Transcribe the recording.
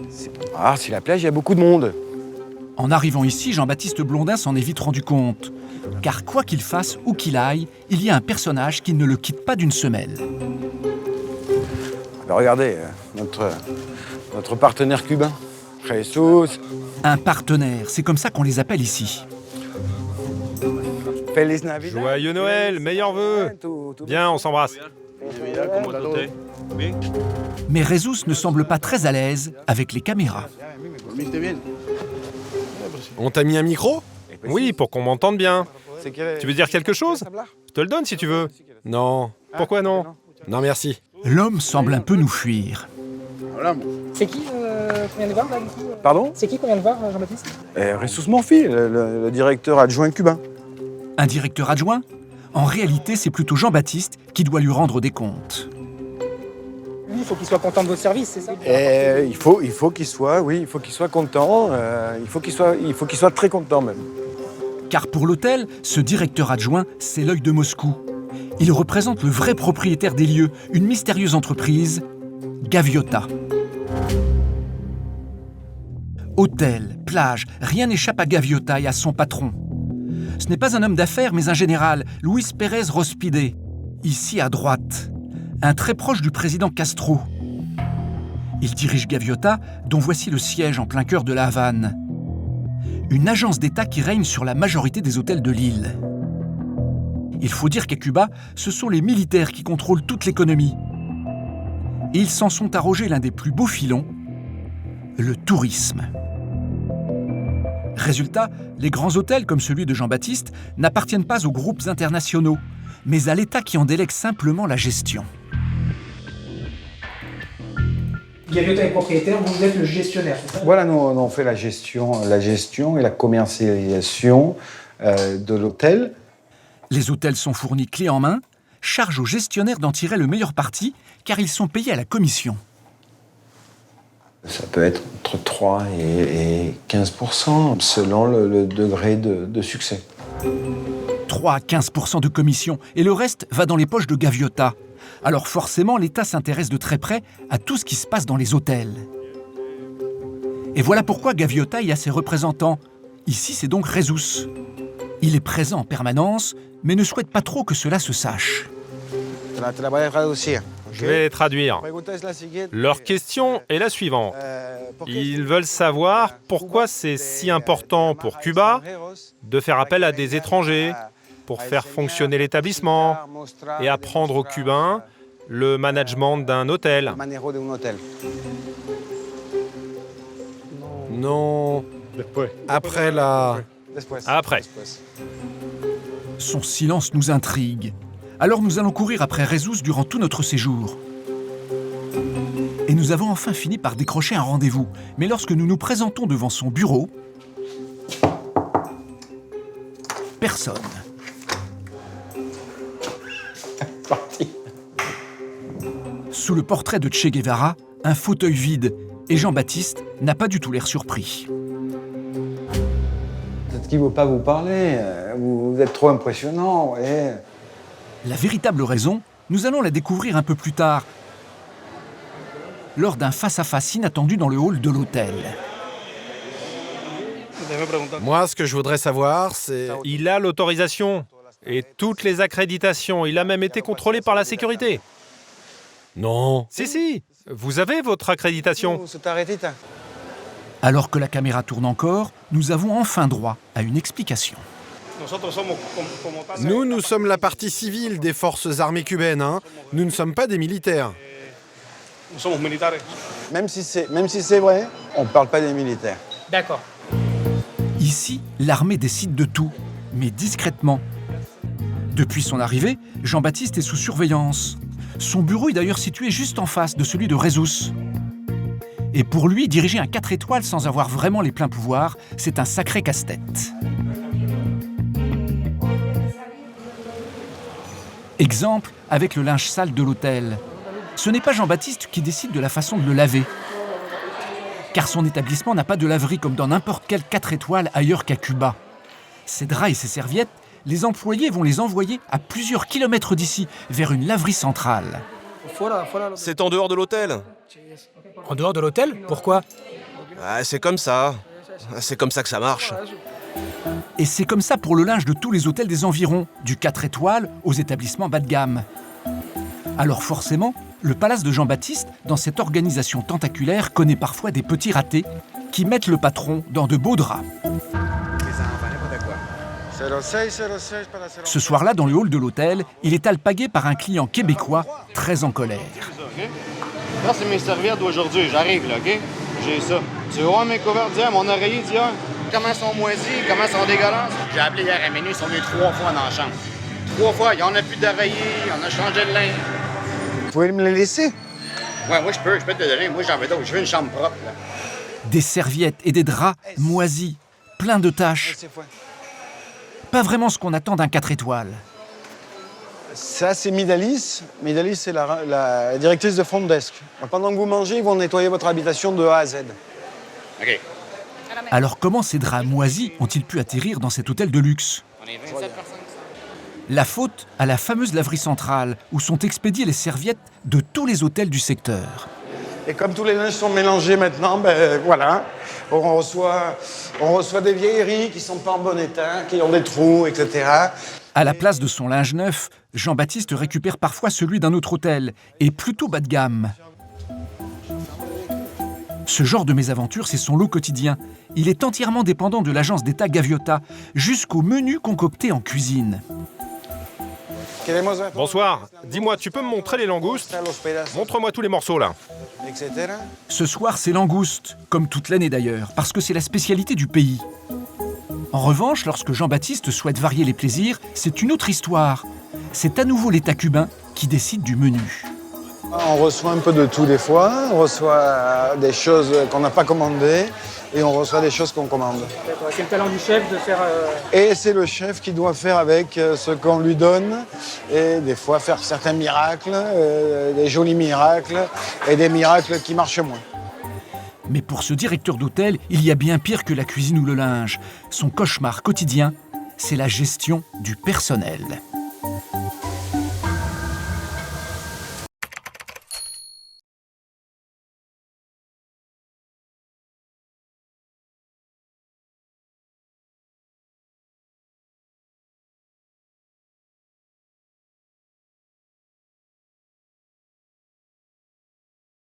C'est pour voir si la plage, il y a beaucoup de monde. En arrivant ici, Jean-Baptiste Blondin s'en est vite rendu compte. Car quoi qu'il fasse, où qu'il aille, il y a un personnage qui ne le quitte pas d'une semelle. Alors regardez, notre partenaire cubain, Jesus. Un partenaire, c'est comme ça qu'on les appelle ici. Feliz Navidad. Joyeux Noël, meilleurs vœux. Bien, on s'embrasse. Mais Jesus ne semble pas très à l'aise avec les caméras. On t'a mis un micro? Oui, pour qu'on m'entende bien. Tu veux dire quelque chose? Je Je te le donne si tu veux. Non. Pourquoi non? Non, merci. L'homme semble un peu nous fuir. C'est qui qu'on vient de voir là du coup Pardon? C'est qui qu'on vient de voir, Jean-Baptiste? Jesus Morphy, le directeur adjoint cubain. Un directeur adjoint? En réalité, c'est plutôt Jean-Baptiste qui doit lui rendre des comptes. Lui, il faut qu'il soit content de votre service, c'est ça? Et il faut qu'il soit, oui, il faut qu'il soit content. Il faut qu'il soit très content même. Car pour l'hôtel, ce directeur adjoint, c'est l'œil de Moscou. Il représente le vrai propriétaire des lieux, une mystérieuse entreprise, Gaviota. Hôtel, plage, rien n'échappe à Gaviota et à son patron. Ce n'est pas un homme d'affaires, mais un général, Luis Pérez Rospide, ici à droite, un très proche du président Castro. Il dirige Gaviota, dont voici le siège en plein cœur de la Havane. Une agence d'État qui règne sur la majorité des hôtels de l'île. Il faut dire qu'à Cuba, ce sont les militaires qui contrôlent toute l'économie. Et ils s'en sont arrogés l'un des plus beaux filons, le tourisme. Résultat, les grands hôtels comme celui de Jean-Baptiste n'appartiennent pas aux groupes internationaux, mais à l'État qui en délègue simplement la gestion. Gaviota est propriétaire, vous êtes le gestionnaire, c'est ça? Voilà, nous on fait la gestion et la commercialisation de l'hôtel. Les hôtels sont fournis clé en main, charge aux gestionnaires d'en tirer le meilleur parti, car ils sont payés à la commission. Ça peut être entre 3 et 15% selon le degré de succès. 3 à 15% de commission, et le reste va dans les poches de Gaviota. Alors forcément, l'État s'intéresse de très près à tout ce qui se passe dans les hôtels. Et voilà pourquoi Gaviota y a ses représentants. Ici, c'est donc Jesus. Il est présent en permanence, mais ne souhaite pas trop que cela se sache. Je vais traduire. Leur question est la suivante. Ils veulent savoir pourquoi c'est si important pour Cuba de faire appel à des étrangers pour faire fonctionner l'établissement et apprendre aux Cubains le management d'un hôtel. Non. Après la... Après. Son silence nous intrigue. Alors nous allons courir après Jesus durant tout notre séjour. Et nous avons enfin fini par décrocher un rendez-vous. Mais lorsque nous nous présentons devant son bureau, personne. Sous le portrait de Che Guevara, un fauteuil vide, et Jean-Baptiste n'a pas du tout l'air surpris. Peut-être qu'il ne veut pas vous parler, vous êtes trop impressionnant, ouais. La véritable raison, nous allons la découvrir un peu plus tard, lors d'un face-à-face inattendu dans le hall de l'hôtel. Moi, ce que je voudrais savoir, c'est... Il a l'autorisation et toutes les accréditations. Il a même été contrôlé par la sécurité. Non. Si, vous avez votre accréditation. Alors que la caméra tourne encore, nous avons enfin droit à une explication. Nous sommes la partie civile des forces armées cubaines, hein. Nous ne sommes pas des militaires. Même si c'est vrai, on ne parle pas des militaires. D'accord. Ici, l'armée décide de tout, mais discrètement. Depuis son arrivée, Jean-Baptiste est sous surveillance. Son bureau est d'ailleurs situé juste en face de celui de Jesus. Et pour lui, diriger un 4 étoiles sans avoir vraiment les pleins pouvoirs, c'est un sacré casse-tête. Exemple avec le linge sale de l'hôtel. Ce n'est pas Jean-Baptiste qui décide de la façon de le laver. Car son établissement n'a pas de laverie comme dans n'importe quel 4 étoiles ailleurs qu'à Cuba. Ses draps et ses serviettes, les employés vont les envoyer à plusieurs kilomètres d'ici, vers une laverie centrale. C'est en dehors de l'hôtel. En dehors de l'hôtel? Pourquoi? Ah, c'est comme ça. C'est comme ça que ça marche. Et c'est comme ça pour le linge de tous les hôtels des environs, du 4 étoiles aux établissements bas de gamme. Alors forcément, le palace de Jean-Baptiste, dans cette organisation tentaculaire, connaît parfois des petits ratés qui mettent le patron dans de beaux draps. Ce soir-là, dans le hall de l'hôtel, il est alpagué par un client québécois très en colère. Ça, c'est mes serviettes d'aujourd'hui. J'arrive, là, OK? J'ai ça. Tu vois mes couverts d'hier, mon oreiller d'hier? Comment sont moisis, comment sont dégueulasses? J'ai appelé hier à minuit, ils sont venus 3 fois dans la chambre. 3 fois, il y en a plus d'oreiller, on a changé de linge. Vous pouvez me les laisser? Ouais, moi, je peux te donner. Moi, j'en veux d'autres. Je veux une chambre propre, là. Des serviettes et des draps moisis, pleins de taches. Pas vraiment ce qu'on attend d'un 4 étoiles. Ça, c'est Midalis. Midalis, c'est la directrice de front desk. Pendant que vous mangez, ils vont nettoyer votre habitation de A à Z. OK. Alors comment ces draps moisis ont-ils pu atterrir dans cet hôtel de luxe? On est 27 personnes. La faute à la fameuse laverie centrale, où sont expédiées les serviettes de tous les hôtels du secteur. Et comme tous les linges sont mélangés maintenant, ben voilà, on reçoit des vieilleries qui sont pas en bon état, qui ont des trous, etc. À la place de son linge neuf, Jean-Baptiste récupère parfois celui d'un autre hôtel, et plutôt bas de gamme. Ce genre de mésaventure, c'est son lot quotidien. Il est entièrement dépendant de l'agence d'État Gaviota, jusqu'au menu concocté en cuisine. Bonsoir. Dis-moi, tu peux me montrer les langoustes? Montre-moi tous les morceaux, là. Ce soir, c'est langoustes, comme toute l'année d'ailleurs, parce que c'est la spécialité du pays. En revanche, lorsque Jean-Baptiste souhaite varier les plaisirs, c'est une autre histoire. C'est à nouveau l'État cubain qui décide du menu. On reçoit un peu de tout des fois, on reçoit des choses qu'on n'a pas commandées et on reçoit des choses qu'on commande. D'accord. C'est le talent du chef de faire... Et c'est le chef qui doit faire avec ce qu'on lui donne et des fois faire certains miracles, des jolis miracles et des miracles qui marchent moins. Mais pour ce directeur d'hôtel, il y a bien pire que la cuisine ou le linge. Son cauchemar quotidien, c'est la gestion du personnel.